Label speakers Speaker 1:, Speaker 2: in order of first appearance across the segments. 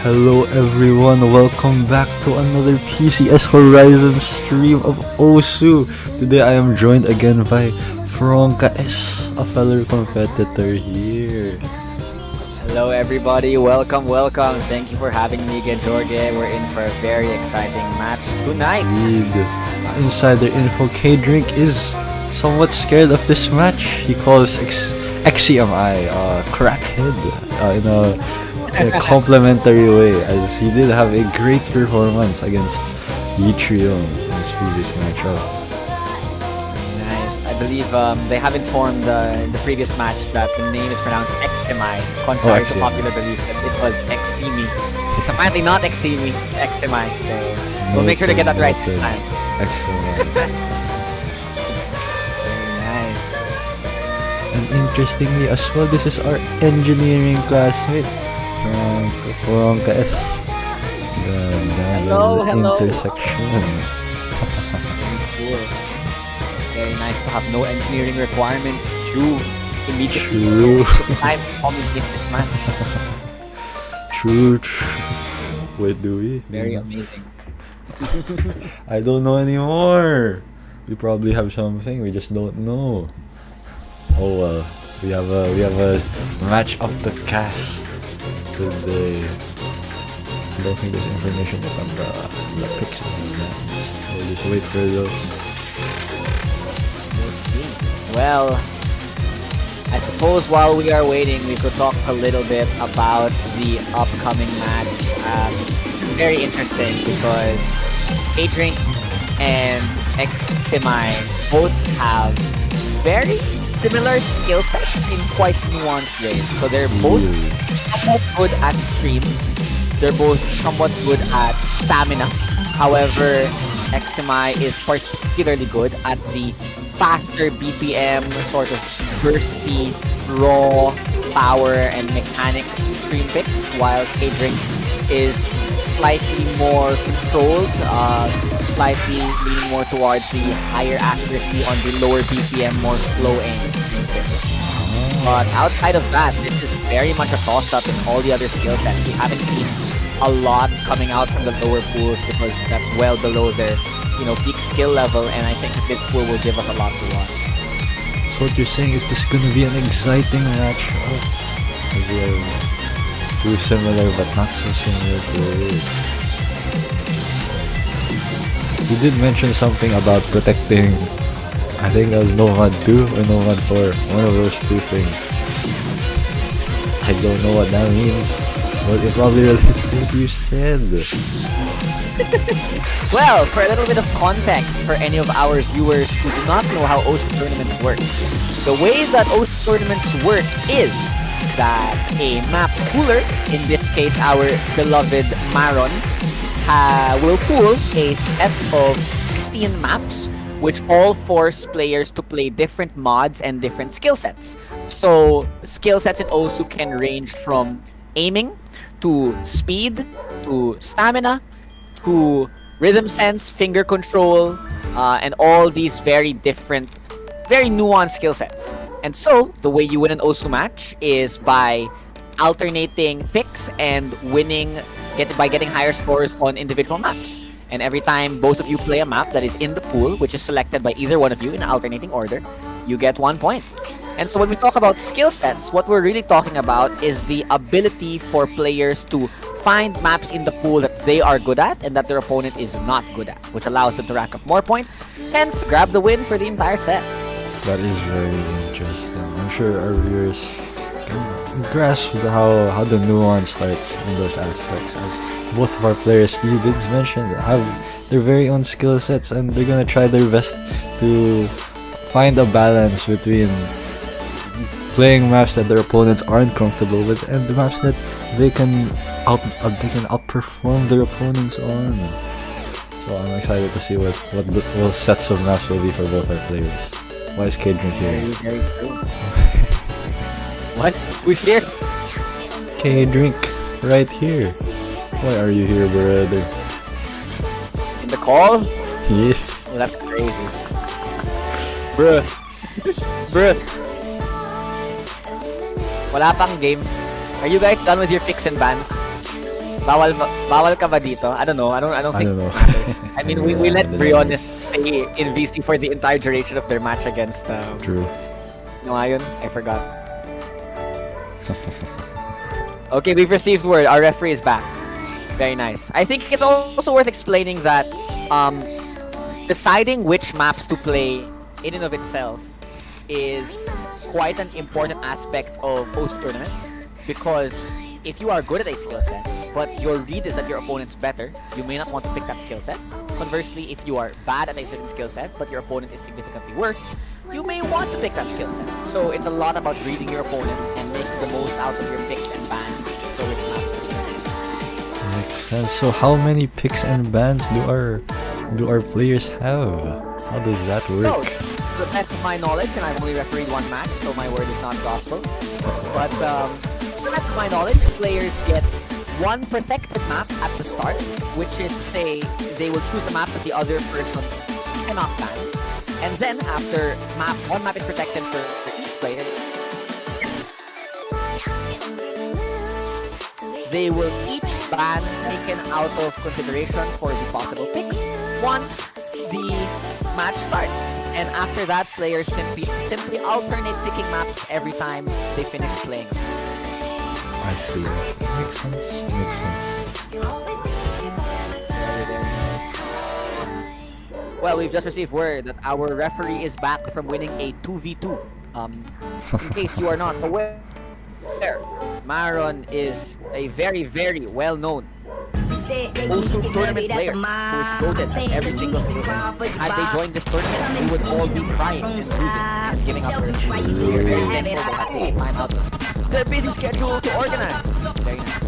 Speaker 1: Hello everyone, welcome back to another PCS Horizon stream of Osu. Today I am joined again by Franca S, a fellow competitor here.
Speaker 2: Hello everybody, welcome. Thank you for having me again, Jorge. We're in for a very exciting match tonight.
Speaker 1: Indeed. Insider info, Kdrink is somewhat scared of this match. He calls xcimi crackhead in a complimentary way, as he did have a great performance against Yitrion in his previous matchup.
Speaker 2: Nice. I believe they have informed in the previous match that the name is pronounced xcimi, contrary to
Speaker 1: xcimi.
Speaker 2: popular belief that it was xcimi. It's apparently not xcimi, xcimi, so we'll make sure to get that right this time.
Speaker 1: Excellent.
Speaker 2: Very nice.
Speaker 1: And interestingly as well, this is our engineering classmate from KS.
Speaker 2: Hello.
Speaker 1: Intersection.
Speaker 2: Cool. Very nice to have no engineering requirements. True. Immediately.
Speaker 1: True.
Speaker 2: So time to commentate this match.
Speaker 1: True. Wait, do we?
Speaker 2: Very amazing.
Speaker 1: I don't know anymore. We probably have something, we just don't know. Oh well, we have a match of the cast today. I don't think there's information yet on the picks and that. We'll just wait for those.
Speaker 2: We'll see. Well, I suppose while we are waiting, we could talk a little bit about the upcoming match. It's very interesting because Kdrink and xcimi both have very similar skill sets in quite nuanced ways. So they're both somewhat good at streams. They're both somewhat good at stamina. However, xcimi is particularly good at the faster BPM, sort of bursty, raw power and mechanics stream picks, while Kdrink is slightly more controlled, slightly leaning more towards the higher accuracy on the lower BPM, more flowing stream picks. But outside of that, this is very much a toss-up in all the other skill sets. We haven't seen a lot coming out from the lower pools because that's well below their, peak skill level, and I think this pool will give us a lot to watch.
Speaker 1: So what you're saying is this gonna be an exciting match? We are too similar but not so similar players. You did mention something about protecting, I think that was Nomad 2 or Nomad 4, one of those two things. I don't know what that means, but it probably relates to what you said.
Speaker 2: Well, for a little bit of context for any of our viewers who do not know how OSU tournaments work, the way that OSU tournaments work is that a map pooler, in this case our beloved Maron, will pool a set of 16 maps which all force players to play different mods and different skill sets. So skill sets in OSU can range from aiming to speed to stamina to rhythm sense, finger control, and all these very different, very nuanced skill sets. And so the way you win an OSU match is by alternating picks and winning by getting higher scores on individual maps. And every time both of you play a map that is in the pool, which is selected by either one of you in alternating order, you get 1 point. And so when we talk about skill sets, what we're really talking about is the ability for players to find maps in the pool that they are good at and that their opponent is not good at, which allows them to rack up more points, hence grab the win for the entire set.
Speaker 1: That is very interesting. I'm sure our viewers can grasp how the nuance starts in those aspects, as both of our players, Steve did mention, have their very own skill sets and they're gonna try their best to find a balance between playing maps that their opponents aren't comfortable with and the maps that they can outperform their opponents on. So I'm excited to see what sets of maps will be for both our players. Why is Kdrink here?
Speaker 2: Very true. What? Who's here?
Speaker 1: Kdrink, right here. Why are you here, brother?
Speaker 2: In the call?
Speaker 1: Yes.
Speaker 2: Oh, that's crazy. Bruh. Bruh. Wala pang game. Are you guys done with your picks and bans? Bawal ka ba dito? I don't know. I don't
Speaker 1: I
Speaker 2: think
Speaker 1: don't know.
Speaker 2: it matters. I mean, we
Speaker 1: Yeah,
Speaker 2: let
Speaker 1: I don't know.
Speaker 2: Briones stay in VC for the entire duration of their match against
Speaker 1: True.
Speaker 2: Ngayon. I forgot. Okay, we've received word. Our referee is back. Very nice. I think it's also worth explaining that deciding which maps to play in and of itself is quite an important aspect of host tournaments, because if you are good at a skill set, but your read is that your opponent's better, you may not want to pick that skill set. Conversely, if you are bad at a certain skill set, but your opponent is significantly worse, you may want to pick that skill set. So it's a lot about reading your opponent and making the most out of your picks and bans. So it's not.
Speaker 1: Makes sense. So how many picks and bans do our players have? How does that
Speaker 2: So,
Speaker 1: work?
Speaker 2: to the best of my knowledge, and I've only refereed one match, so my word is not gospel. But to the best of my knowledge, players get one protected map at the start, which is to say they will choose a map that the other person cannot ban. And then after one map is protected for each player, they will each ban taken out of consideration for the possible picks once the match starts. And after that, players simply alternate picking maps every time they finish playing.
Speaker 1: I see. Makes sense. Makes sense.
Speaker 2: Well, we've just received word that our referee is back from winning a 2v2. In case you are not aware, Maron is a very, very well-known Osu tournament player who is goated at every single skill set. Had they joined this tournament, we would all be crying and losing and giving up their team. So we're very thankful that they take time out of their busy schedule to organize. Very nice.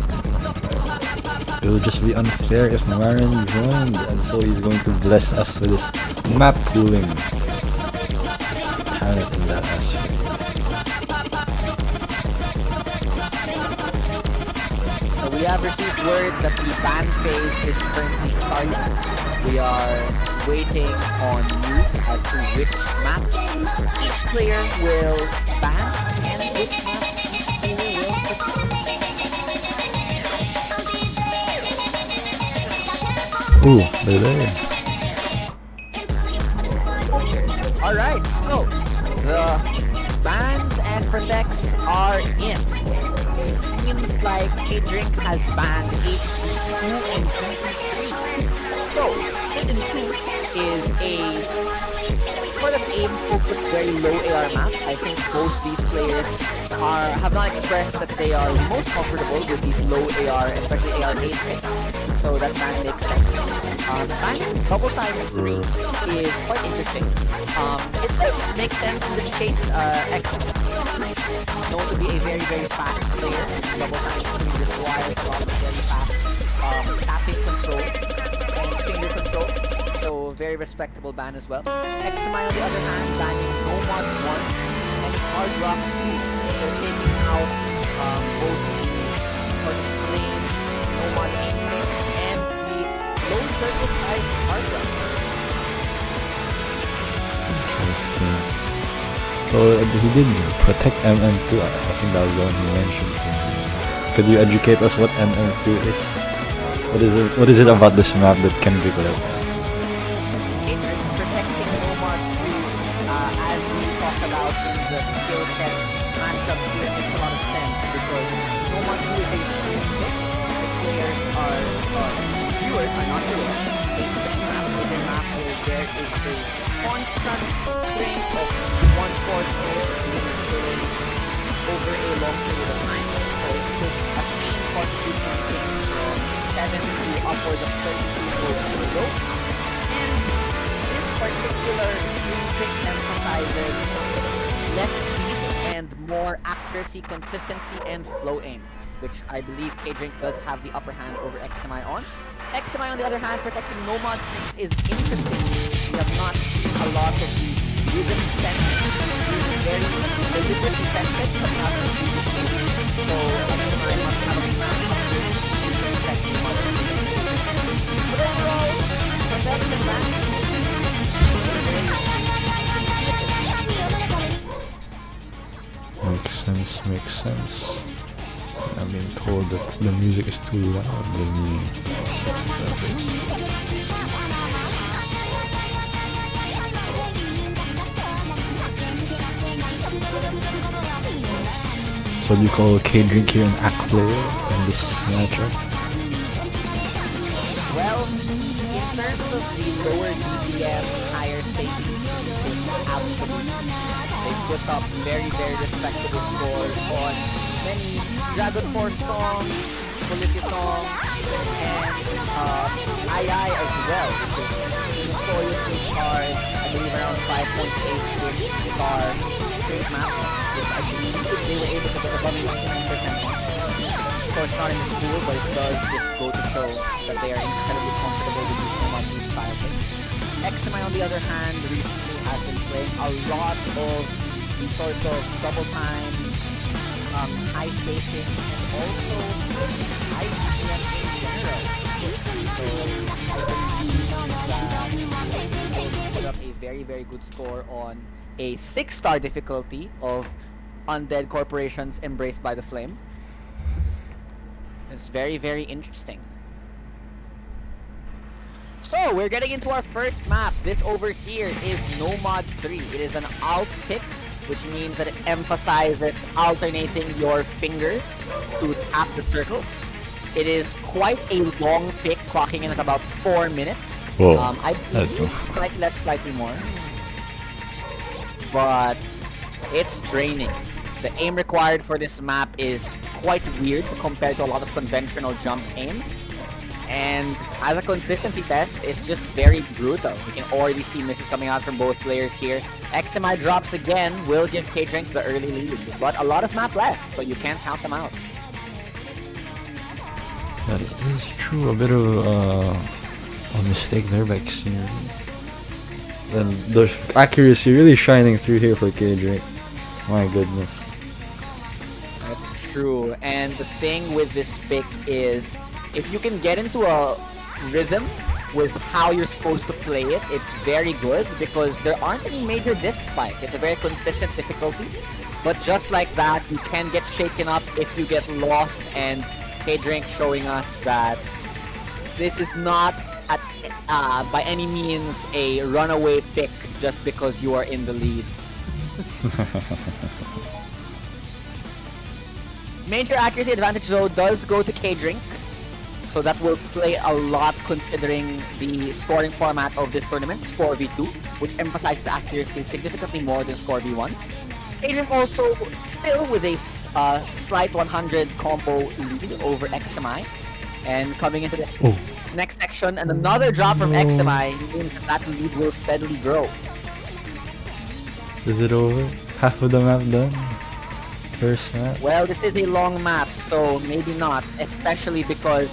Speaker 1: It will just be unfair if Marin joined, and so he's going to bless us with his map pooling. His talent in that aspect.
Speaker 2: So we have received word that the ban phase is currently starting. We are waiting on news as to which maps each player will ban and which maps each player will protect.
Speaker 1: Ooh, they're there.
Speaker 2: Alright, so the bans and protects are in. Seems like Kdrink has banned H2 and H3. So, H2 is a sort of aim-focused, very low AR map. I think both these players have not expressed that they are most comfortable with these low AR, especially AR 8 picks. So that ban makes sense. Banning double time 3 is quite interesting. It does make sense in this case. xcimi, known to be a very, very fast player. Double time 3 requires a lot of very fast tapping control and finger control. So very respectable ban as well. xcimi on the other hand, banning Nomad 1 and Hard Rock 2. So taking out both the sort of plain Nomad aiming and the low circle size Hard Rock.
Speaker 1: So he did protect MM2. I think that was the one he mentioned. Could you educate us what MM2 is? What is it about this map that Kdrink likes?
Speaker 2: Protecting Nomad 2, as we talked about in the skill set matchup here, makes a lot of sense because Nomad 2 is a stream pick. The players viewers are not aware. A stream map is a map where there is a constant string of 1/4 players being played over a long period of time. So it took a team contribution from 7 to upwards of 32 votes in a row. And this particular stream pick emphasizes less speed and more accuracy, consistency, and flow aim, which I believe Kdrink does have the upper hand over xcimi on. xcimi, on the other hand, protecting Nomad 6 is interesting. We have not seen a lot of the rhythm sense being very deliberately tested coming out of the so xcimi must have a plan to protect Nomad 6. But overall, protect the ban.
Speaker 1: Makes sense, makes sense. I'm being told that the music is too loud. So you call Kdrink here an act player in this matchup?
Speaker 2: Well, in terms of the lower DPM, higher stakes, absolutely. They put up very, very respectable scores on many Dragon Force songs, Polity songs, and II as well, which is notoriously hard, I believe around 5.8 star straight map, which I believe they were able to get above 69% on. Of course, not in the school, but it does just go to show that they are incredibly comfortable with using on new style things. xcimi, on the other hand, recently has been playing a lot of the sort of double time, high spacing, and also high DPM in general. So I believe that put up a very, very good score on a 6-star difficulty of Undead Corporations Embraced by the Flame. It's very, very interesting. So, we're getting into our first map. This over here is Nomad 3. It is an alt pick, which means that it emphasizes alternating your fingers to tap the circles. It is quite a long pick, clocking in at about 4 minutes.
Speaker 1: Whoa,
Speaker 2: I believe slightly less, slightly more. But it's draining. The aim required for this map is quite weird compared to a lot of conventional jump aim. And as a consistency test, it's just very brutal. We can already see misses coming out from both players here. xcimi drops again, will give Kdrink the early lead. But a lot of map left, so you can't count them out.
Speaker 1: That is true. A bit of a mistake there by xcimi. Then the accuracy really shining through here for Kdrink. My goodness.
Speaker 2: That's true. And the thing with this pick is, if you can get into a rhythm with how you're supposed to play it, it's very good because there aren't any major diff spike. It's a very consistent difficulty. But just like that, you can get shaken up if you get lost, and Kdrink showing us that this is not by any means a runaway pick just because you are in the lead. Major accuracy advantage though does go to Kdrink, so that will play a lot considering the scoring format of this tournament, Score v2, which emphasizes accuracy significantly more than Score v1. Kdrink also still with a slight 100 combo lead over xcimi, and coming into this next section, and another drop from xcimi means that lead will steadily grow.
Speaker 1: Is it over? Half of the map done? First map?
Speaker 2: Well, this is a long map, so maybe not, especially because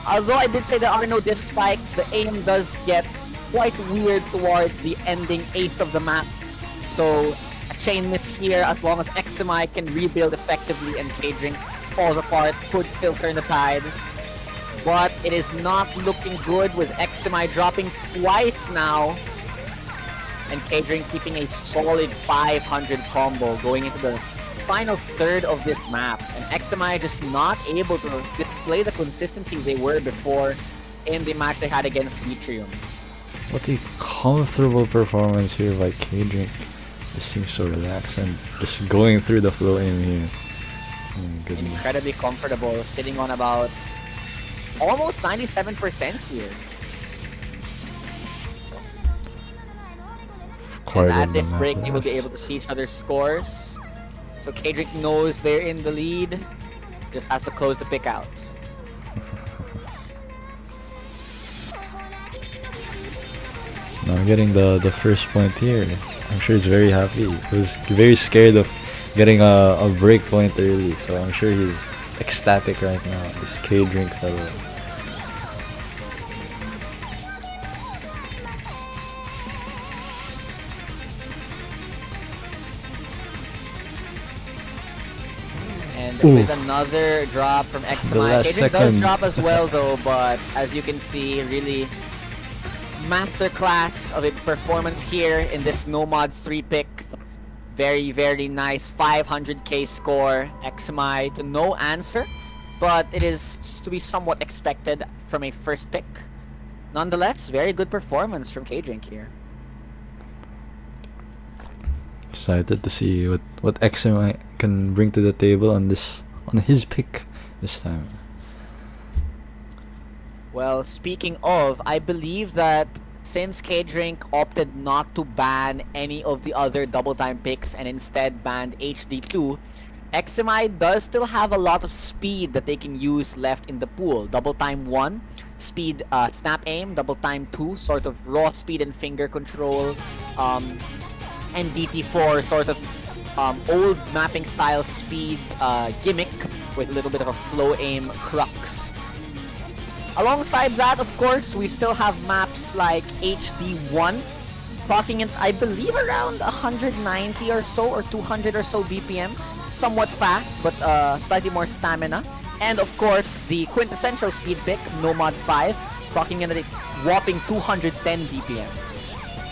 Speaker 2: although I did say there are no diff spikes, the aim does get quite weird towards the ending 8th of the map. So a chain miss here, as long as xcimi can rebuild effectively and Kdrink falls apart, could still turn the tide. But it is not looking good with xcimi dropping twice now, and Kdrink keeping a solid 500 combo going into the final third of this map, and xcimi just not able to display the consistency they were before in the match they had against Yttrium.
Speaker 1: What a comfortable performance here by Kdrink. This seems so relaxed and just going through the flow in here. Oh my goodness.
Speaker 2: Incredibly comfortable, sitting on about almost 97% here. And at this break, they will be able to see each other's scores. So Kdrink knows they're in the lead, just has to close the pick out.
Speaker 1: Now I'm getting the first point here. I'm sure he's very happy. He was very scared of getting a break point early, so I'm sure he's ecstatic right now. This Kdrink fellow.
Speaker 2: With another drop from xcimi. Kdrink does drop as well though, but as you can see, really masterclass of a performance here in this Nomad 3 pick. Very, very nice 500k score. xcimi to no answer, but it is to be somewhat expected from a first pick. Nonetheless, very good performance from Kdrink here.
Speaker 1: Excited to see what xcimi can bring to the table on his pick this time.
Speaker 2: Well, speaking of, I believe that since Kdrink opted not to ban any of the other double time picks and instead banned HD2, xcimi does still have a lot of speed that they can use left in the pool. Double time 1, speed snap aim, double time 2, sort of raw speed and finger control, and DT4, sort of old mapping style speed gimmick with a little bit of a flow aim crux. Alongside that, of course, we still have maps like HD1, clocking in, I believe, around 190 or so, or 200 or so BPM. Somewhat fast, but slightly more stamina. And of course, the quintessential speed pick, Nomad 5, clocking in at a whopping 210 BPM.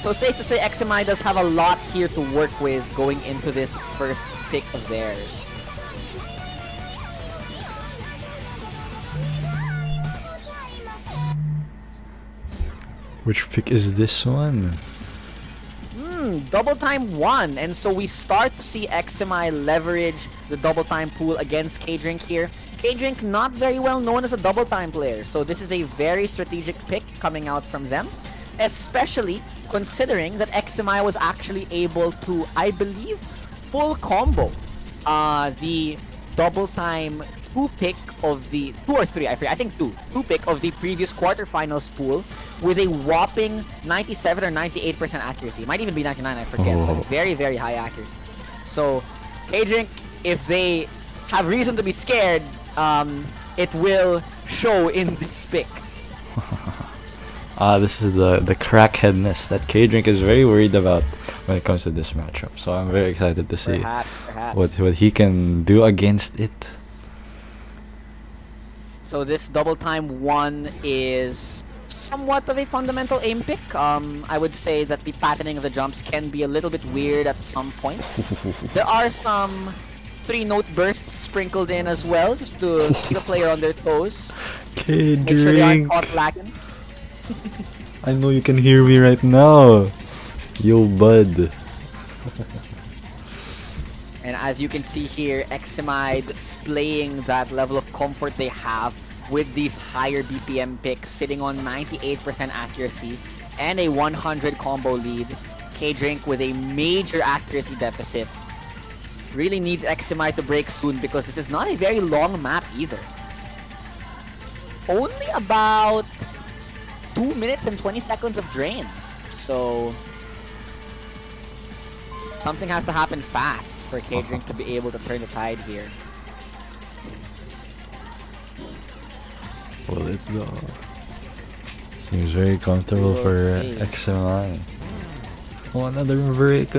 Speaker 2: So safe to say xcimi does have a lot here to work with going into this first pick of theirs.
Speaker 1: Which pick is this one?
Speaker 2: Double time 1, and so we start to see xcimi leverage the double time pool against Kdrink here. Kdrink not very well known as a double time player, so this is a very strategic pick coming out from them, especially considering that xcimi was actually able to, I believe, full combo the double time 2 pick of the 2 or 3, I forget, I think 2 pick of the previous quarterfinals pool with a whopping 97 or 98% accuracy. It might even be 99, I forget, but very, very high accuracy. So Kdrink, if they have reason to be scared, it will show in this pick.
Speaker 1: This is the crackheadness that Kdrink is very worried about when it comes to this matchup. So I'm very excited to see
Speaker 2: Perhaps.
Speaker 1: what he can do against it.
Speaker 2: So this double time 1 is somewhat of a fundamental aim pick. I would say that the patterning of the jumps can be a little bit weird at some points. There are some 3-note bursts sprinkled in as well, just to keep the player on their toes.
Speaker 1: Kdrink,
Speaker 2: Make sure they aren't caught lacking.
Speaker 1: I know you can hear me right now. Yo, bud.
Speaker 2: And as you can see here, xcimi displaying that level of comfort they have with these higher BPM picks, sitting on 98% accuracy and a 100 combo lead. Kdrink with a major accuracy deficit. Really needs xcimi to break soon because this is not a very long map either. Only about 2 minutes and 20 seconds of drain. So something has to happen fast for Kdrink to be able to turn the tide here.
Speaker 1: Will it go? Seems very comfortable for xcimi. Oh, another break.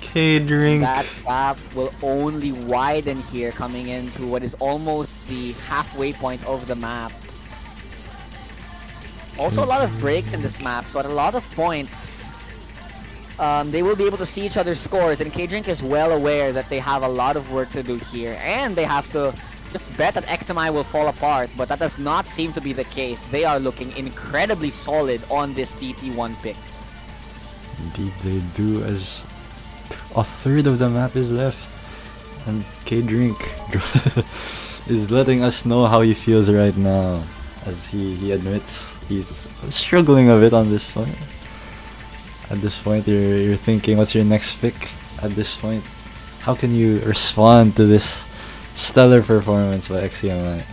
Speaker 1: Kdrink.
Speaker 2: That gap will only widen here, coming into what is almost the halfway point of the map. Also a lot of breaks in this map, so at a lot of points, they will be able to see each other's scores, and Kdrink is well aware that they have a lot of work to do here, and they have to just bet that xcimi will fall apart, but that does not seem to be the case. They are looking incredibly solid on this DT1 pick.
Speaker 1: Indeed they do, as a third of the map is left, and Kdrink is letting us know how he feels right now, as he admits he's struggling a bit on this one. At this point, you're thinking, what's your next pick? At this point, how can you respond to this stellar performance by xcimi?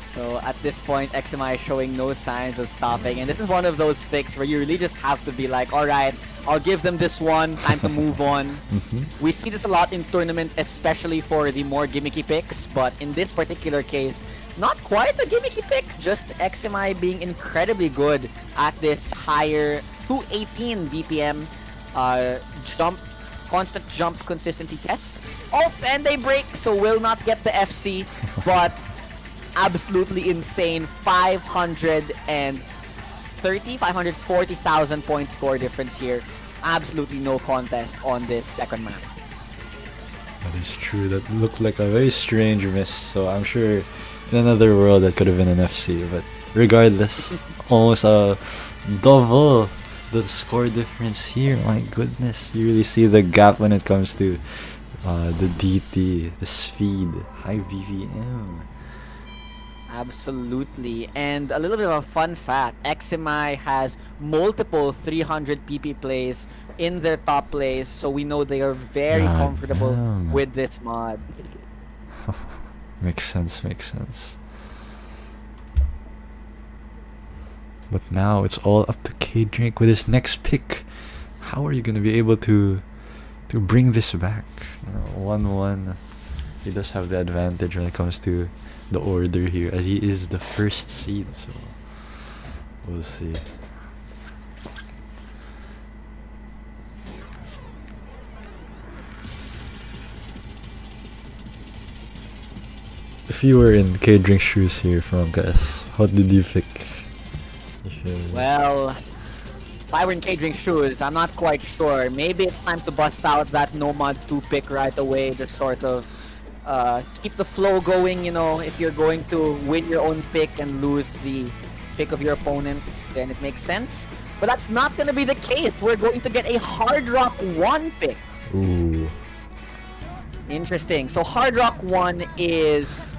Speaker 2: So at this point, xcimi is showing no signs of stopping, and this is one of those picks where you really just have to be like, alright, I'll give them this one, time to move on. We see this a lot in tournaments, especially for the more gimmicky picks, but in this particular case, not quite a gimmicky pick, just xcimi being incredibly good at this higher 218 BPM constant jump consistency test. Oh, and they break, so will not get the FC, but absolutely insane 540,000 point score difference here. absolutely no contest on this second map.
Speaker 1: That is true. That looked like a very strange miss. So I'm sure in another world that could have been an FC. But regardless, almost a double the score difference here. My goodness, you really see the gap when it comes to the DT, the speed, high VVM.
Speaker 2: Absolutely. And a little bit of a fun fact, xcimi has multiple 300 PP plays in their top plays, so we know they are very
Speaker 1: God
Speaker 2: comfortable
Speaker 1: damn.
Speaker 2: with this mod.
Speaker 1: Makes sense, makes sense. But now it's all up to Kdrink with his next pick. How are you gonna be able to bring this back? 1-1. He does have the advantage when it comes to the order here, as he is the first seed. So we'll see. If you were in Kdrink's shoes here, from guys, how did you pick?
Speaker 2: Well, if I were in Kdrink's shoes, I'm not quite sure. Maybe it's time to bust out that Nomad 2 pick right away, just sort of keep the flow going, you know. If you're going to win your own pick and lose the pick of your opponent, then it makes sense. But that's not going to be the case. We're going to get a Hard Rock 1 pick.
Speaker 1: Ooh.
Speaker 2: Interesting. So Hard Rock 1 is...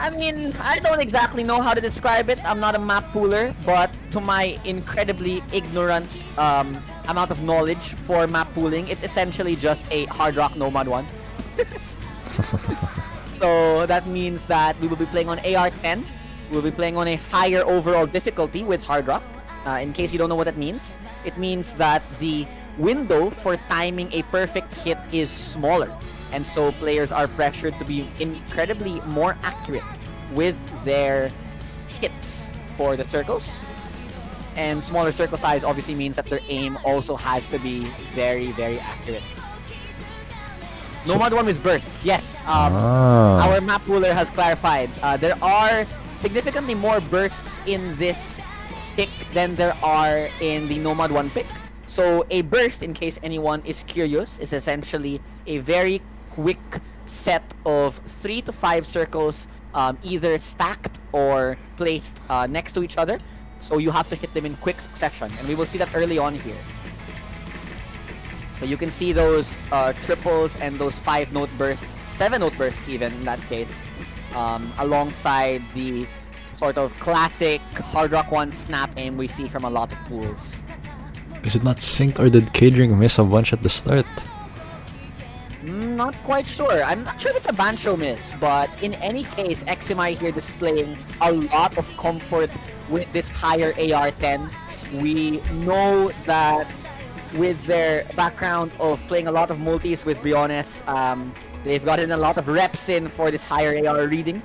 Speaker 2: I mean, I don't exactly know how to describe it. I'm not a map pooler, but to my incredibly ignorant amount of knowledge for map pooling, it's essentially just a Hard Rock Nomad 1. So that means that we will be playing on AR10. We'll be playing on a higher overall difficulty with Hard Rock. In case you don't know what that means, it means that the window for timing a perfect hit is smaller. And so players are pressured to be incredibly more accurate with their hits for the circles. And smaller circle size obviously means that their aim also has to be very, very accurate. Nomad 1 with bursts, yes. Our map ruler has clarified. There are significantly more bursts in this pick than there are in the Nomad 1 pick. So a burst, in case anyone is curious, is essentially a very quick set of 3 to 5 circles, either stacked or placed next to each other. So you have to hit them in quick succession, and we will see that early on here. So you can see those triples and those 5-note bursts, 7-note bursts even in that case, alongside the sort of classic Hard Rock 1 snap aim we see from a lot of pools.
Speaker 1: Is it not synced, or did Kdrink miss a bunch at the start?
Speaker 2: Not quite sure. I'm not sure if it's a Bancho miss, but in any case, xcimi here displaying a lot of comfort with this higher AR10. We know that with their background of playing a lot of multis with Briones, they've gotten a lot of reps in for this higher AR reading.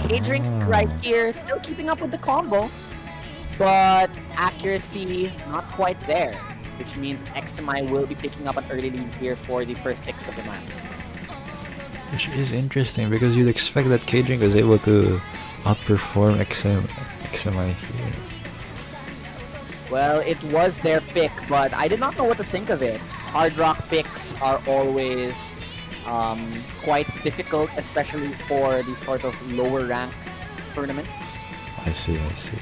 Speaker 2: Kdrink right here, still keeping up with the combo, but accuracy not quite there, which means xcimi will be picking up an early lead here for the first 6 of the map.
Speaker 1: Which is interesting, because you'd expect that Kdrink was able to outperform xcimi here.
Speaker 2: Well, it was their pick, but I did not know what to think of it. Hard Rock picks are always quite difficult, especially for these sort of lower rank tournaments.
Speaker 1: I see, I see.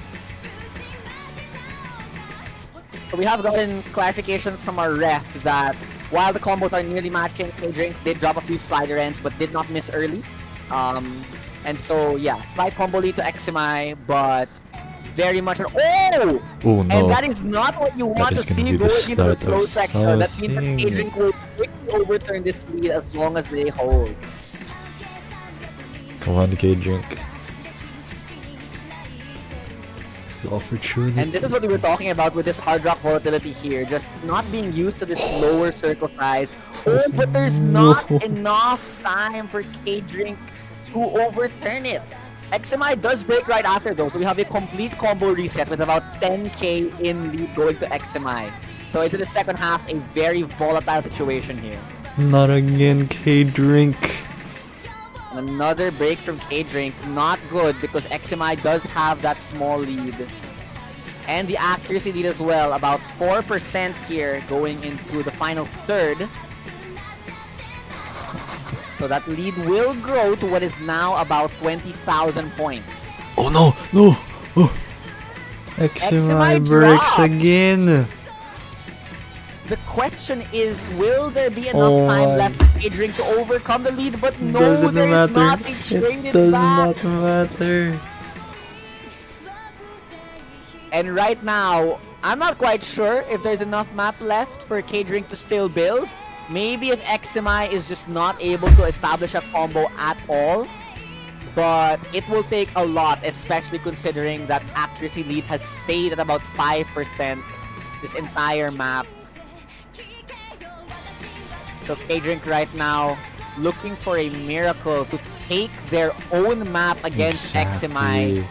Speaker 2: So we have gotten clarifications from our ref that while the combos are nearly matching, Kdrink did drop a few slider ends but did not miss early. And so yeah, slight combo lead to xcimi, but very much oh no! And that is not what you want to see going into the slow section. That means that Kdrink will quickly overturn this lead as long as they hold.
Speaker 1: Come on, Kdrink. The opportunity.
Speaker 2: And this is what we were talking about with this Hard Rock volatility here, just not being used to this lower circle size. Oh, but there's not enough time for Kdrink to overturn it. xcimi does break right after though, so we have a complete combo reset with about 10k in lead going to xcimi. So into the second half, a very volatile situation here.
Speaker 1: Not again, Kdrink.
Speaker 2: Another break from Kdrink, not good because xcimi does have that small lead. And the accuracy lead as well, about 4% here going into the final third. So that lead will grow to what is now about 20,000 points.
Speaker 1: Oh no, no! Oh. xcimi breaks
Speaker 2: dropped.
Speaker 1: again!
Speaker 2: The question is, will there be enough
Speaker 1: Oh
Speaker 2: time
Speaker 1: my.
Speaker 2: left for Kdrink to overcome the lead? But no,
Speaker 1: Doesn't
Speaker 2: there is
Speaker 1: matter.
Speaker 2: not. They
Speaker 1: It
Speaker 2: traded
Speaker 1: does
Speaker 2: back.
Speaker 1: not matter.
Speaker 2: And right now, I'm not quite sure if there's enough map left for Kdrink to still build. Maybe if xcimi is just not able to establish a combo at all. But it will take a lot, especially considering that accuracy lead has stayed at about 5% this entire map. So Kdrink right now looking for a miracle to take their own map against xcimi,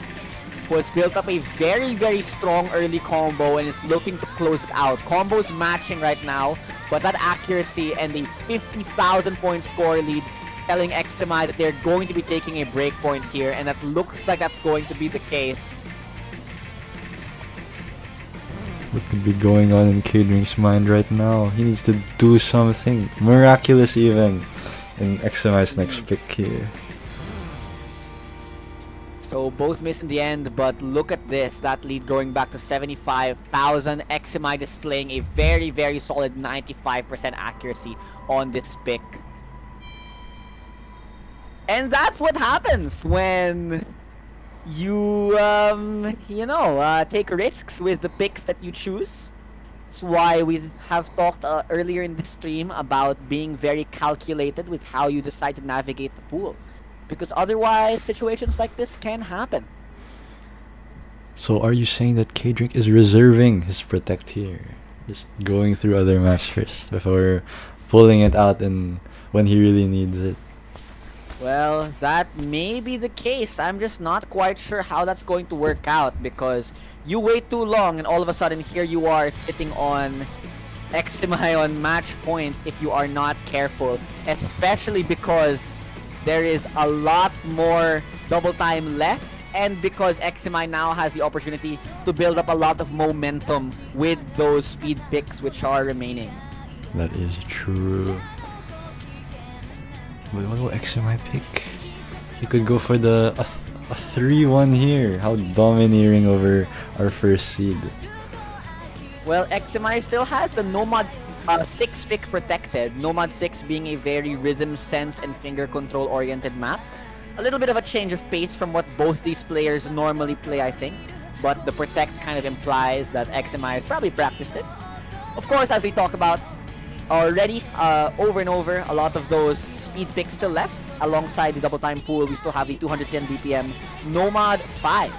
Speaker 2: who has built up a very, very strong early combo and is looking to close it out. Combos matching right now, but that accuracy and the 50,000 point score lead telling xcimi that they're going to be taking a breakpoint here, and that looks like that's going to be the case.
Speaker 1: What could be going on in Kdrink's mind right now? He needs to do something miraculous even in xcimi's next pick here.
Speaker 2: So both miss in the end, but look at this. That lead going back to 75,000. xcimi displaying a very, very solid 95% accuracy on this pick. And that's what happens when you, take risks with the picks that you choose. That's why we have talked earlier in the stream about being very calculated with how you decide to navigate the pool. Because otherwise, situations like this can happen.
Speaker 1: So are you saying that Kdrink is reserving his protect here? Just going through other maps first before pulling it out and when he really needs it?
Speaker 2: Well, that may be the case. I'm just not quite sure how that's going to work out, because you wait too long and all of a sudden here you are sitting on xcimi on match point if you are not careful, especially because there is a lot more double time left, and because xcimi now has the opportunity to build up a lot of momentum with those speed picks which are remaining.
Speaker 1: That is true. What will xcimi pick? He could go for the a 3-1 here. How domineering over our first seed.
Speaker 2: Well, xcimi still has the Nomad 6 pick protected. Nomad 6 being a very rhythm sense and finger control oriented map. A little bit of a change of pace from what both these players normally play, I think. But the protect kind of implies that xcimi has probably practiced it. Of course, as we talk about already, over and over, a lot of those speed picks still left. Alongside the double time pool, we still have the 210 BPM Nomad 5,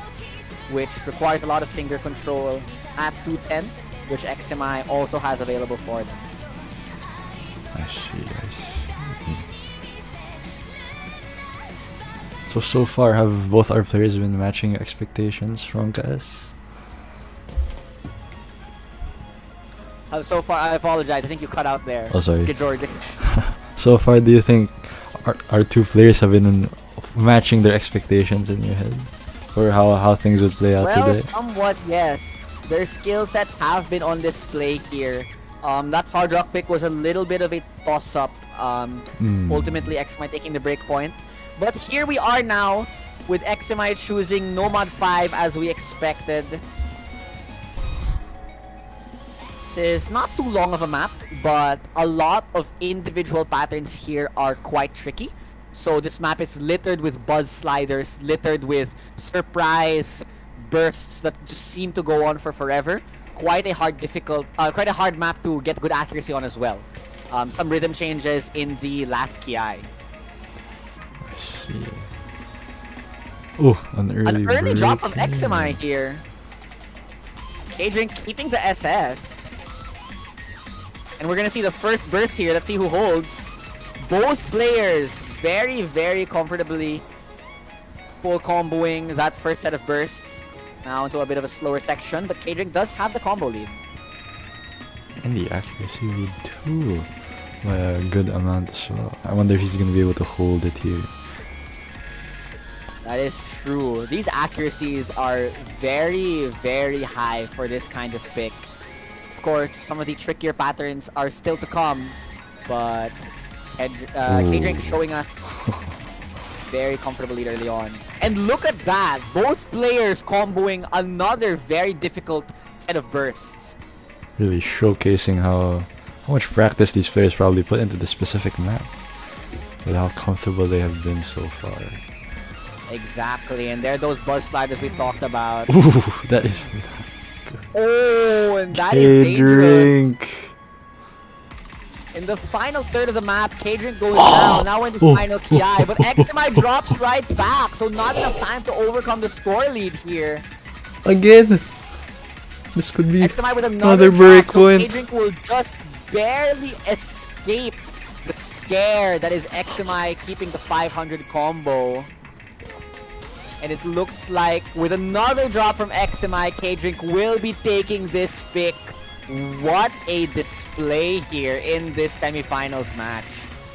Speaker 2: which requires a lot of finger control at 210, which xcimi also has available for them.
Speaker 1: I see. So far, have both our players been matching expectations from KS?
Speaker 2: So far, I apologize. I think you cut out there.
Speaker 1: Oh, sorry.
Speaker 2: Kdrink.
Speaker 1: So far, do you think our two players have been matching their expectations in your head? Or how things would play out today?
Speaker 2: Somewhat, yes. Their skill sets have been on display here. That hard rock pick was a little bit of a toss-up. Ultimately, xcimi taking the break point. But here we are now with xcimi choosing Nomad 5 as we expected. This is not too long of a map, but a lot of individual patterns here are quite tricky. So this map is littered with buzz sliders, littered with surprise bursts that just seem to go on for forever. Quite a hard map to get good accuracy on as well. Some rhythm changes in the last Ki.
Speaker 1: I see. Oh, an early
Speaker 2: drop of xcimi here. Kdrink keeping the SS. And we're gonna see the first burst here. Let's see who holds. Both players very, very comfortably full comboing that first set of bursts. Now into a bit of a slower section, but Kdrink does have the combo lead.
Speaker 1: And the accuracy lead too. By a good amount as well. I wonder if he's gonna be able to hold it here.
Speaker 2: That is true. These accuracies are very, very high for this kind of pick. Of course, some of the trickier patterns are still to come, but Kdrink showing us very comfortable lead early on. And look at that! Both players comboing another very difficult set of bursts.
Speaker 1: Really showcasing how much practice these players probably put into the specific map. With how comfortable they have been so far.
Speaker 2: Exactly, and there are those buzz sliders we talked about.
Speaker 1: Ooh, that is...
Speaker 2: Oh, and that is dangerous.
Speaker 1: Kdrink.
Speaker 2: In the final third of the map, Kdrink goes down. Now in the final KI, but xcimi drops right back, so not enough time to overcome the score lead here.
Speaker 1: Again! This could be
Speaker 2: xcimi with another
Speaker 1: breakpoint.
Speaker 2: So Kdrink will just barely escape the scare that is xcimi keeping the 500 combo. And it looks like with another drop from xcimi, Kdrink will be taking this pick. What a display here in this semifinals match.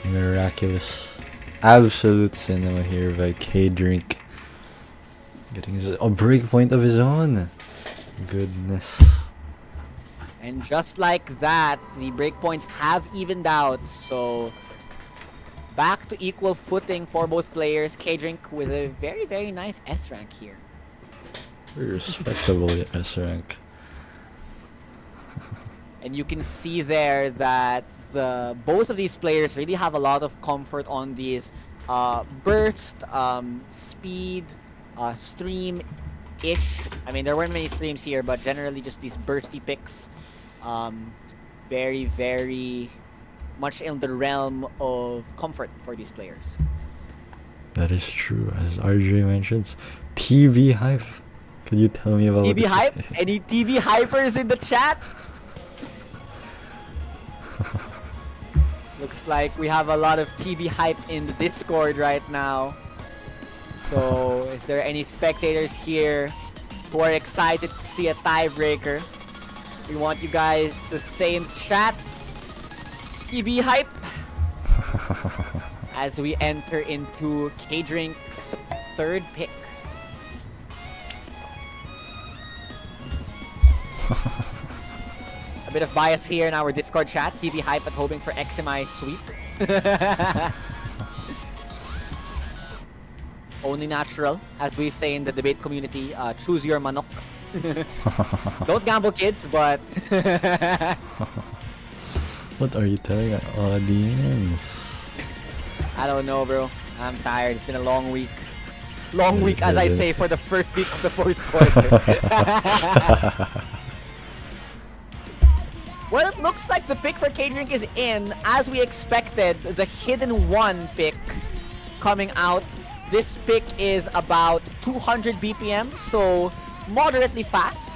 Speaker 1: Miraculous. Absolute cinema here by Kdrink. Getting a breakpoint of his own. Goodness.
Speaker 2: And just like that, the breakpoints have evened out. So back to equal footing for both players. Kdrink with a very, very nice S rank here.
Speaker 1: Very respectable S rank.
Speaker 2: And you can see there that both of these players really have a lot of comfort on these burst, speed, stream-ish. I mean, there weren't many streams here, but generally just these bursty picks. Very, very much in the realm of comfort for these players.
Speaker 1: That is true, as RJ mentions. TV hype. Could you tell me about
Speaker 2: TV hype? Any TV hypers in the chat? Looks like we have a lot of TV hype in the Discord right now. So if there are any spectators here who are excited to see a tiebreaker, we want you guys to say in the chat, TV hype, as we enter into Kdrink's third pick. A bit of bias here in our Discord chat. TV hype at hoping for xcimi sweep. Only natural, as we say in the debate community. Choose your manoks. Don't gamble, kids, but
Speaker 1: what are you telling our audience?
Speaker 2: I don't know, bro. I'm tired. It's been a long week. Long week, as I say, for the first week of the fourth quarter. Well, it looks like the pick for Kdrink is in, as we expected. The hidden one pick coming out. This pick is about 200 BPM, so moderately fast.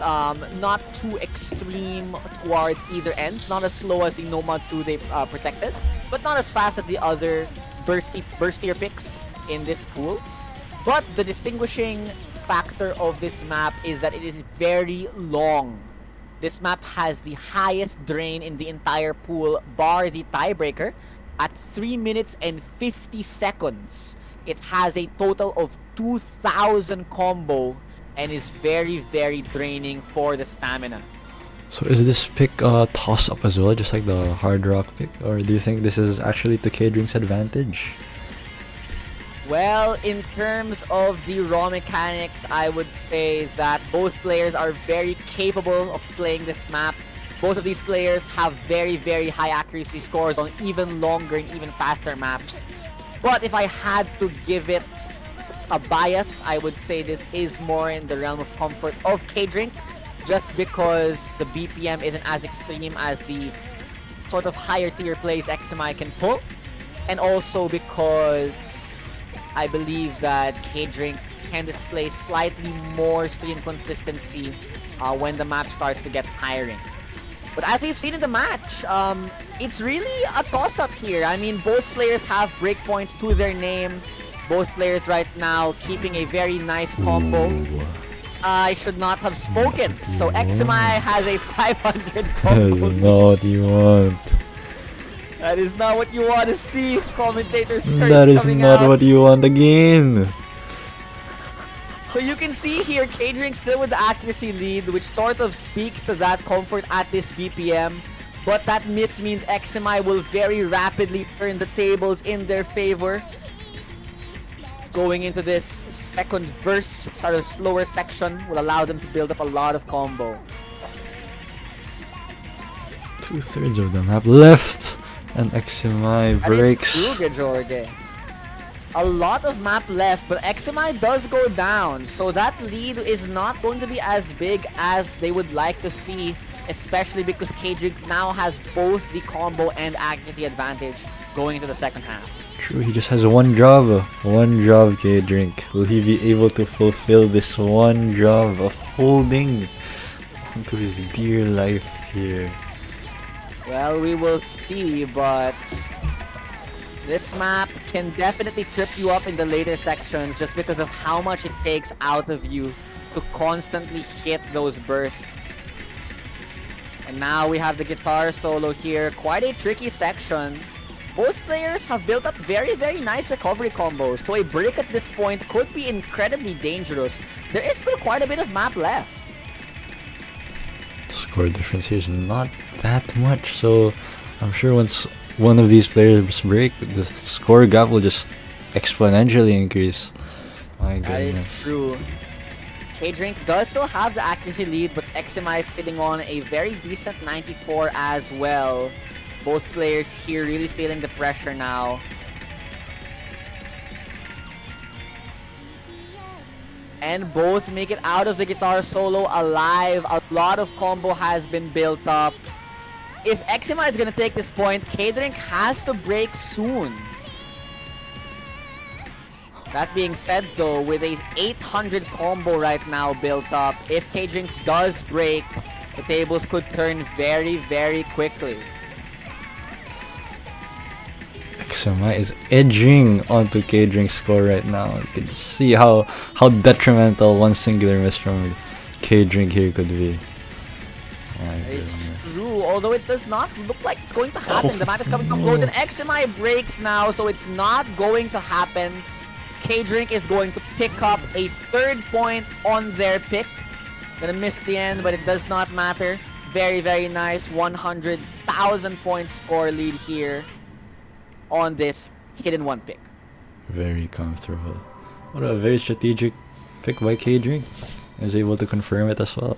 Speaker 2: Not too extreme towards either end. Not as slow as the Nomad 2 they protected, but not as fast as the other burstier picks in this pool. But the distinguishing factor of this map is that it is very long. This map has the highest drain in the entire pool, bar the tiebreaker, at 3 minutes and 50 seconds. It has a total of 2,000 combo and is very, very draining for the stamina.
Speaker 1: So is this pick a toss-up as well, just like the hard rock pick? Or do you think this is actually to Kdrink's advantage?
Speaker 2: Well, in terms of the raw mechanics, I would say that both players are very capable of playing this map. Both of these players have very, very high accuracy scores on even longer and even faster maps. But if I had to give it a bias, I would say this is more in the realm of comfort of Kdrink, just because the BPM isn't as extreme as the sort of higher tier plays xcimi can pull, and also because I believe that Kdrink can display slightly more stream consistency when the map starts to get tiring. But as we've seen in the match, it's really a toss-up here. I mean, both players have breakpoints to their name. Both players right now keeping a very nice combo. I should not have spoken. So xcimi has a 500 combo.
Speaker 1: That is not what you want.
Speaker 2: That is not what you want to see. Commentators curse
Speaker 1: That is
Speaker 2: coming
Speaker 1: not
Speaker 2: out.
Speaker 1: what you want again.
Speaker 2: So you can see here, Kdrink still with the accuracy lead, which sort of speaks to that comfort at this BPM. But that miss means xcimi will very rapidly turn the tables in their favor. Going into this second verse, sort of slower section, will allow them to build up a lot of combo.
Speaker 1: 2/3 of them have left, and xcimi breaks.
Speaker 2: That is true, Jorge. A lot of map left, but xcimi does go down, so that lead is not going to be as big as they would like to see, especially because Kdrink now has both the combo and accuracy advantage going into the second half.
Speaker 1: True, he just has one job. One job, Kdrink. Will he be able to fulfill this one job of holding onto his dear life here?
Speaker 2: Well, we will see, but this map can definitely trip you up in the later sections just because of how much it takes out of you to constantly hit those bursts. And now we have the guitar solo here. Quite a tricky section. Both players have built up very, very nice recovery combos, so a break at this point could be incredibly dangerous. There is still quite a bit of map left.
Speaker 1: Score difference here is not that much, so I'm sure once one of these players break, the score gap will just exponentially increase. My
Speaker 2: That is
Speaker 1: goodness.
Speaker 2: true. Kdrink does still have the accuracy lead, but xcimi is sitting on a very decent 94 as well. Both players here really feeling the pressure now. And both make it out of the guitar solo alive. A lot of combo has been built up. If xcimi is gonna take this point, Kdrink has to break soon. That being said though, with a 800 combo right now built up, if Kdrink does break, the tables could turn very, very quickly.
Speaker 1: xcimi is edging onto Kdrink's score right now. You can just see how detrimental one singular miss from Kdrink here could be. My
Speaker 2: It's
Speaker 1: goodness.
Speaker 2: true, although it does not look like it's going to happen. The map is coming up close and xcimi breaks now, so it's not going to happen. Kdrink is going to pick up a third point on their pick. Gonna miss at the end, but it does not matter. Very, very nice 100,000 point score lead here on this hidden one pick.
Speaker 1: Very comfortable. What a very strategic pick by Kdrink. He was able to confirm it as well.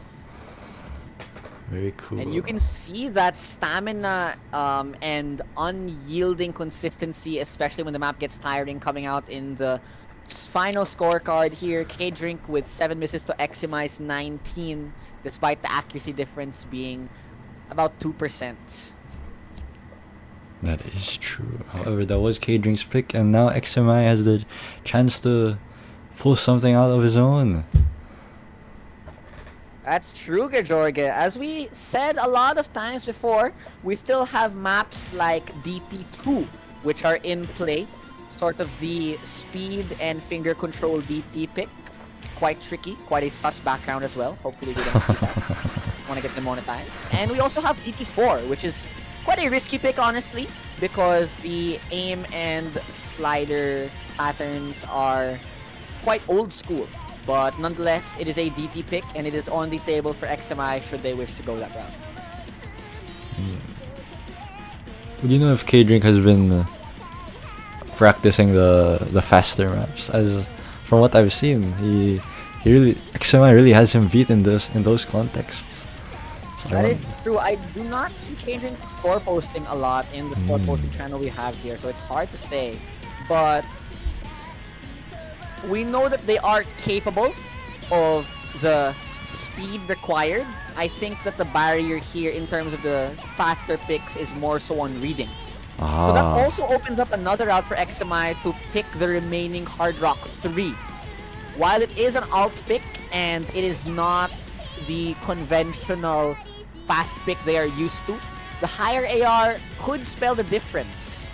Speaker 1: Very cool.
Speaker 2: And you can see that stamina and unyielding consistency, especially when the map gets tiring, coming out in the final scorecard here. Kdrink with 7 misses to xcimi's 19, despite the accuracy difference being about 2%.
Speaker 1: That is true. However, that was Kdrink's pick, and now xcimi has the chance to pull something out of his own.
Speaker 2: That's true, Jorge. As we said a lot of times before, we still have maps like DT2, which are in play. Sort of the speed and finger control DT pick. Quite tricky, quite a sus background as well. Hopefully we don't see that. Want to get demonetized. And we also have DT4, which is quite a risky pick, honestly, because the aim and slider patterns are quite old school. But nonetheless, it is a DT pick, and it is on the table for xcimi should they wish to go that route.
Speaker 1: Would you know if Kdrink has been practicing the faster maps? As from what I've seen, xcimi really has him beat in those contexts. So
Speaker 2: That is true. I do not see Kdrink score posting a lot in the score posting channel we have here, so it's hard to say. But we know that they are capable of the speed required. I think that the barrier here in terms of the faster picks is more so on reading. So that also opens up another route for xcimi to pick the remaining Hard Rock 3. While it is an alt pick and it is not the conventional fast pick they are used to, the higher AR could spell the difference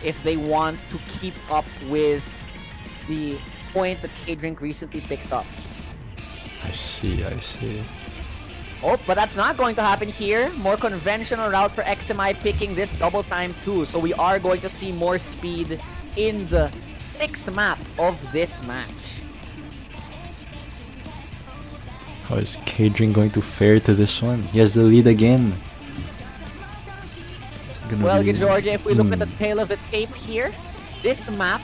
Speaker 2: if they want to keep up with the point that Kdrink recently picked up.
Speaker 1: I see.
Speaker 2: Oh, but that's not going to happen here. More conventional route for xcimi picking this double time too. So we are going to see more speed in the 6th map of this match.
Speaker 1: How is Kdrink going to fare to this one? He has the lead again.
Speaker 2: Well, Georgia, if we look at the tail of the tape here, this map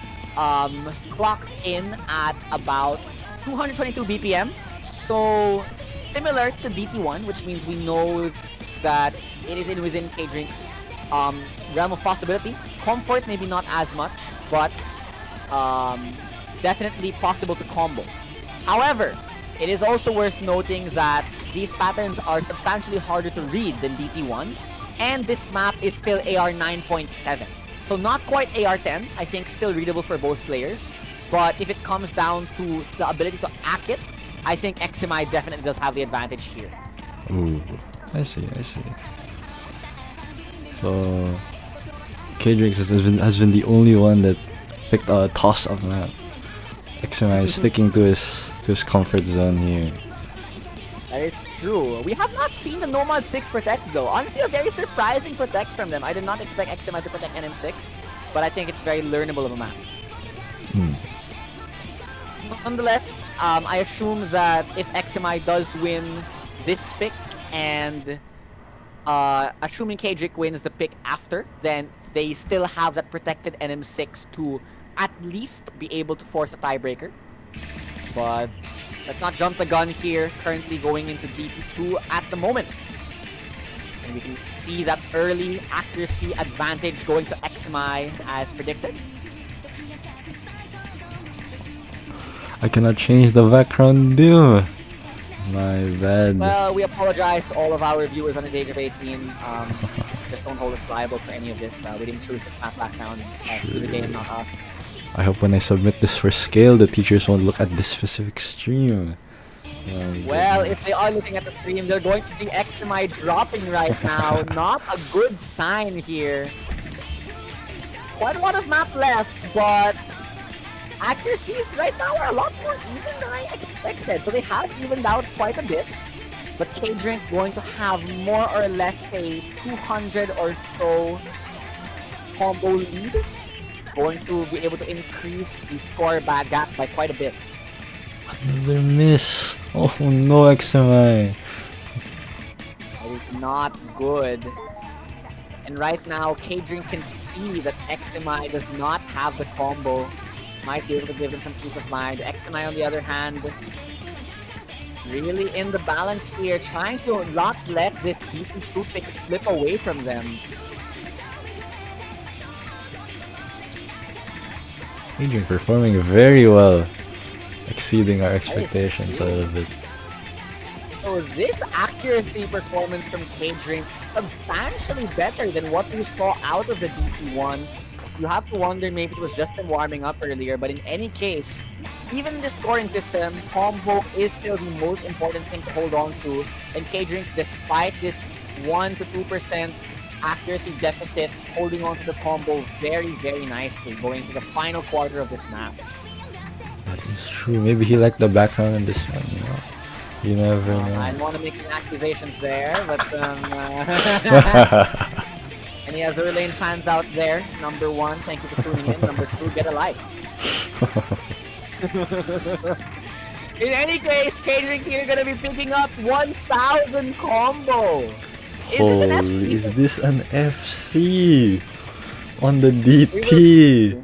Speaker 2: clocks in at about 222 BPM. So similar to DT1, which means we know that it is within Kdrink's realm of possibility. Comfort, maybe not as much, but definitely possible to combo. However, it is also worth noting that these patterns are substantially harder to read than DT1, and this map is still AR 9.7. So not quite AR 10, I think still readable for both players, but if it comes down to the ability to hack it, I think xcimi definitely does have the advantage here.
Speaker 1: Ooh, I see. So Kdrink has been the only one that picked a toss-up map. xcimi is sticking to his comfort zone here.
Speaker 2: That is true. We have not seen the Nomad 6 protect though. Honestly, a very surprising protect from them. I did not expect xcimi to protect NM6, but I think it's very learnable of a map. Nonetheless, I assume that if xcimi does win this pick and assuming Kdrink wins the pick after, then they still have that protected NM6 to at least be able to force a tiebreaker. But let's not jump the gun here. Currently going into DT2 at the moment. And we can see that early accuracy advantage going to xcimi as predicted.
Speaker 1: I cannot change the background, dude. My bad.
Speaker 2: Well, we apologize to all of our viewers on the age of 18. Just don't hold us liable for any of this. We didn't choose this map background to the game, not us.
Speaker 1: I hope when I submit this for scale, the teachers won't look at this specific stream.
Speaker 2: Well, if they are looking at the stream, they're going to see xcimi dropping right now. Not a good sign here. Quite a lot of map left, but accuracies right now are a lot more even than I expected. So they have evened out quite a bit. But Kdrink going to have more or less a 200 or so combo lead. Going to be able to increase the score gap by quite a bit.
Speaker 1: Another miss. Oh no, xcimi.
Speaker 2: That is not good. And right now, Kdrink can see that xcimi does not have the combo. Might be able to give him some peace of mind. xcimi, on the other hand, really in the balance here, trying to not let this DT2 pick slip away from them.
Speaker 1: Kdrink performing very well, exceeding our expectations a little bit.
Speaker 2: So this accuracy performance from Kdrink substantially better than what we saw out of the DT1. You have to wonder maybe it was just them warming up earlier, but in any case, even in the scoring system, combo is still the most important thing to hold on to. And Kdrink, despite this 1 to 2% accuracy deficit, holding on to the combo very, very nicely, going to the final quarter of this map.
Speaker 1: That is true. Maybe he liked the background in this one, you know? You never know.
Speaker 2: I don't want to make any accusations there, but any other lane fans out there, number 1, thank you for tuning in. Number 2, get a like. In any case, Kdrink here gonna be picking up 1,000 combo.
Speaker 1: Is this an FC on the DT?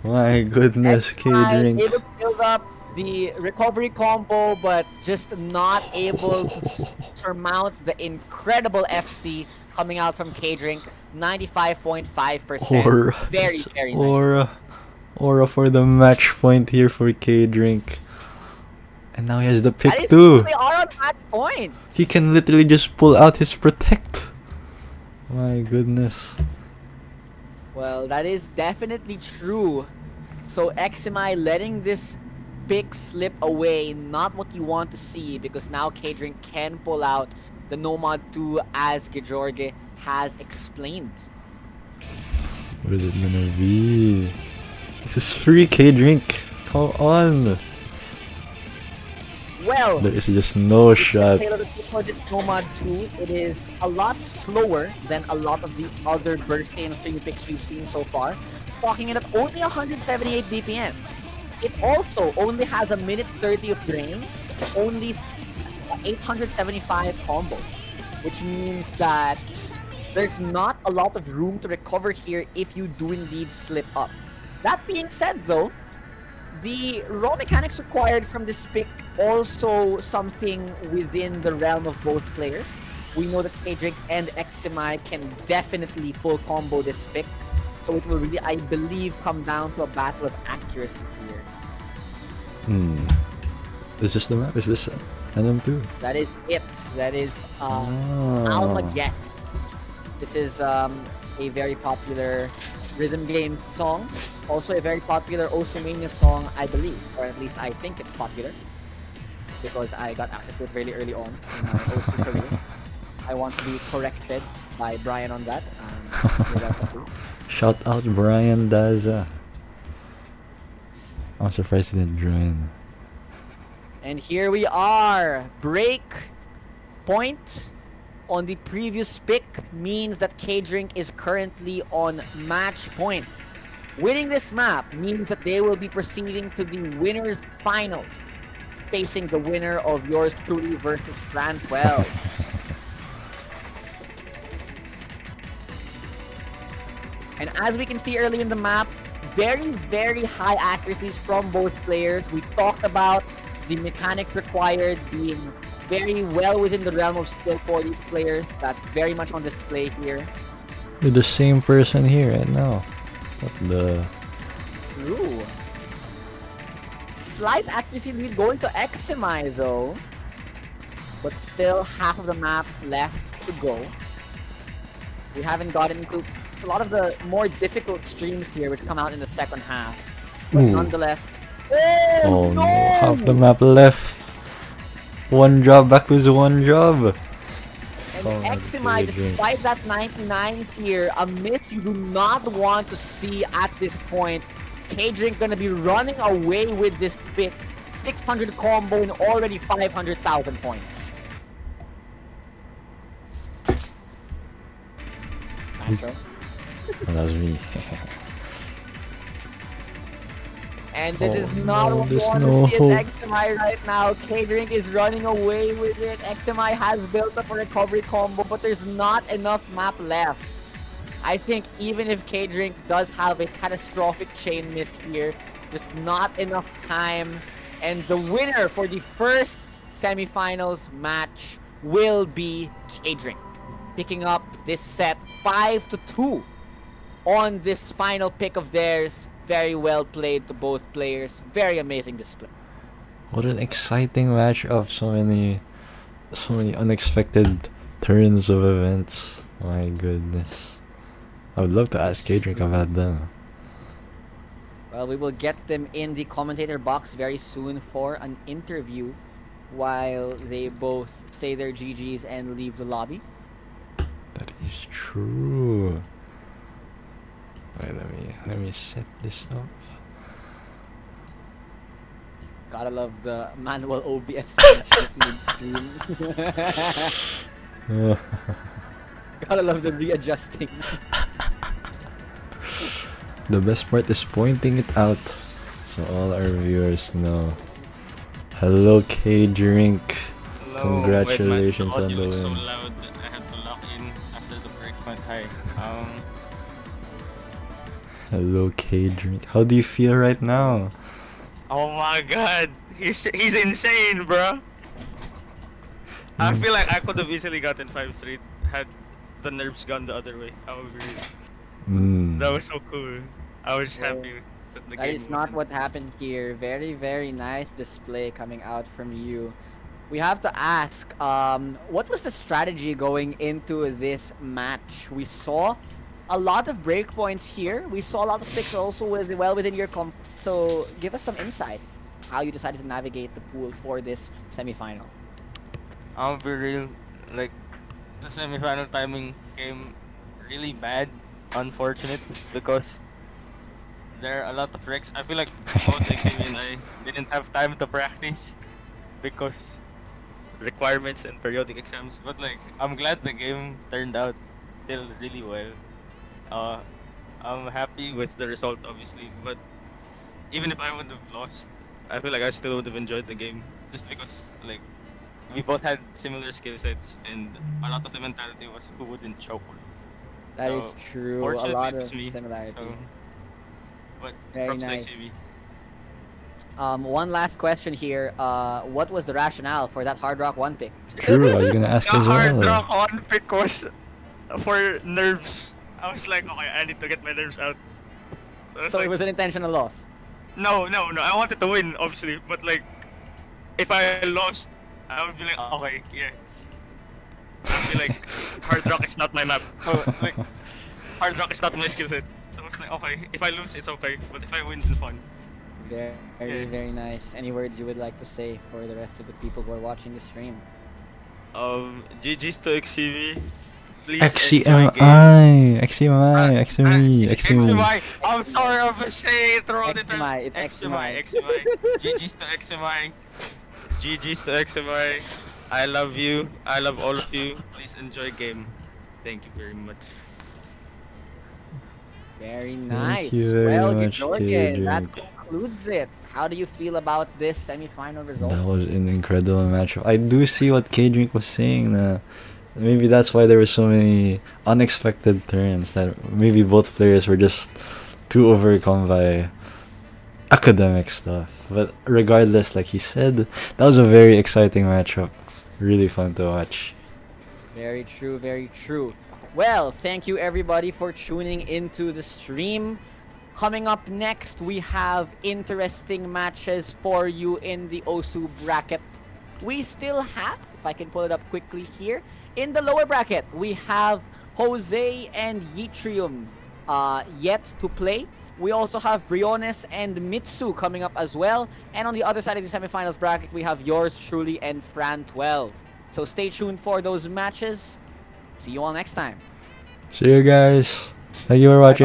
Speaker 1: My goodness, Kdrink.
Speaker 2: Able to build up the recovery combo, but just not able to surmount the incredible FC coming out from Kdrink. 95.5%. Very, very nice.
Speaker 1: Aura for the match point here for Kdrink. And now he has the pick
Speaker 2: that is
Speaker 1: too.
Speaker 2: They are on match point.
Speaker 1: He can literally just pull out his protect. My goodness.
Speaker 2: Well, that is definitely true. So xcimi letting this pick slip away, not what you want to see, because now Kdrink can pull out the Nomad 2 as Kdrink has explained.
Speaker 1: What is it gonna be? This is free, Kdrink. Come on.
Speaker 2: Well,
Speaker 1: there is just no shot.
Speaker 2: For this Nomad 2, it is a lot slower than a lot of the other bursty and free picks we've seen so far. Clocking it at only 178 BPM. It also only has a minute 30 of drain only 875 combo, which means that there's not a lot of room to recover here if you do indeed slip up. That being said, though, the raw mechanics required from this pick also something within the realm of both players. We know that Kdrink and xcimi can definitely full combo this pick, so it will really, I believe, come down to a battle of accuracy here.
Speaker 1: Is this the map? Is this NM2?
Speaker 2: That is it. That is Alma Guest. This is a very popular rhythm game song. Also a very popular Osomania song, I believe. Or at least I think it's popular. Because I got access to it really early on in my Osu career. I want to be corrected by Brian on that.
Speaker 1: Shout out Brian Daza. I'm surprised he didn't join.
Speaker 2: And here we are. Break point on the previous pick means that Kdrink is currently on match point. Winning this map means that they will be proceeding to the winners finals, facing the winner of yours truly versus Fran 12. And as we can see early in the map, very, very high accuracies from both players. We talked about the mechanics required being very well within the realm of skill for these players. That's very much on display here.
Speaker 1: You're the same person here right now. What the...
Speaker 2: Ooh. Slight accuracy lead going to xcimi though. But still half of the map left to go. We haven't gotten into a lot of the more difficult streams here which come out in the second half. But nonetheless...
Speaker 1: Oh no! Half the map left. One job back to the one job.
Speaker 2: And xcimi, despite that 99 here, amidst you do not want to see at this point, Kdrink gonna be running away with this pick. 600 combo and already 500,000 points. Nacho.
Speaker 1: That was me.
Speaker 2: And this is not what we want to see as xcimi right now. Kdrink is running away with it. xcimi has built up a recovery combo, but there's not enough map left. I think even if Kdrink does have a catastrophic chain miss here, just not enough time. And the winner for the first semifinals match will be Kdrink, picking up this set 5-2 on this final pick of theirs. Very well played to both players. Very amazing display.
Speaker 1: What an exciting match of so many unexpected turns of events. My goodness. I would love to ask Kdrink about them.
Speaker 2: Well, we will get them in the commentator box very soon for an interview while they both say their GGs and leave the lobby.
Speaker 1: That is true. Wait, let me set this up.
Speaker 2: Gotta love the manual OBS. Gotta love the readjusting.
Speaker 1: The best part is pointing it out so all our viewers know. Hello Kdrink.
Speaker 3: Hello.
Speaker 1: Congratulations
Speaker 3: Wait,
Speaker 1: on the win.
Speaker 3: so loud that I have to lock in after the break point. Hi.
Speaker 1: Hello Kdrink. How do you feel right now?
Speaker 3: Oh my god, he's insane, bro. I feel like I could have easily gotten 5-3 had the nerves gone the other way. However, that was so cool. I was happy that the
Speaker 2: That
Speaker 3: game
Speaker 2: is not
Speaker 3: wasn't-
Speaker 2: what happened here. Very, very nice display coming out from you. We have to ask, what was the strategy going into this match? We saw a lot of breakpoints here. We saw a lot of picks also well within your comp. So give us some insight how you decided to navigate the pool for this semifinal.
Speaker 3: I'll be real, like, the semi-final timing came really bad, unfortunate, because there are a lot of wrecks. I feel like both xcimi and I didn't have time to practice because requirements and periodic exams, but like, I'm glad the game turned out still really well. I'm happy with the result, obviously, but even if I would have lost, I feel like I still would have enjoyed the game just because like we both had similar skill sets, and a lot of the mentality was who wouldn't choke.
Speaker 2: That
Speaker 3: So,
Speaker 2: is true. A
Speaker 3: fortunately,
Speaker 2: lot
Speaker 3: it was
Speaker 2: of
Speaker 3: me.
Speaker 2: similarity.
Speaker 3: So, but
Speaker 2: Very
Speaker 3: props
Speaker 2: nice.
Speaker 3: to xcimi.
Speaker 2: One last question here. What was the rationale for that Hard Rock 1 pick?
Speaker 1: True, I was gonna ask
Speaker 3: The
Speaker 1: as
Speaker 3: hard
Speaker 1: well.
Speaker 3: rock one pick was for nerves. I was like, okay, I need to get my nerves out. I
Speaker 2: So
Speaker 3: like,
Speaker 2: it was an intentional loss.
Speaker 3: no. I wanted to win, obviously, but like, if I lost, I would be like, okay, yeah. I'd be like, hard rock is not my map. So, like, hard rock is not my skill set. So it's like, okay, if I lose, it's okay, but if I win, it's fun.
Speaker 2: Very,
Speaker 3: Yeah.
Speaker 2: very nice. Any words you would like to say for the rest of the people who are watching the stream?
Speaker 3: GG's to xcimi. Please enjoy game.
Speaker 1: XCMI, XCMI, XCMI.
Speaker 3: xcimi. I'm sorry, I'm saying it wrong.
Speaker 2: xcimi, it's
Speaker 3: xcimi.
Speaker 2: xcimi.
Speaker 3: xcimi. GG's to xcimi. GG's to xcimi. I love you. I love all of you. Please enjoy game. Thank you very much.
Speaker 2: Very nice.
Speaker 1: you very
Speaker 2: Well,
Speaker 1: much,
Speaker 2: Jorgen, that
Speaker 1: Kdrink.
Speaker 2: concludes it. How do you feel about this semi-final result?
Speaker 1: That was an incredible matchup. I do see what Kdrink was saying. Maybe that's why there were so many unexpected turns. That maybe both players were just too overcome by academic stuff. But regardless, like he said, that was a very exciting matchup. Really fun to watch.
Speaker 2: Very true, very true. Well, thank you everybody for tuning into the stream. Coming up next, we have interesting matches for you in the OSU bracket. We still have, if I can pull it up quickly here, in the lower bracket, we have Jose and Yttrium yet to play. We also have Briones and Mitsu coming up as well. And on the other side of the semifinals bracket, we have yours truly and Fran12. So stay tuned for those matches. See you all next time.
Speaker 1: See you guys. Thank you for watching.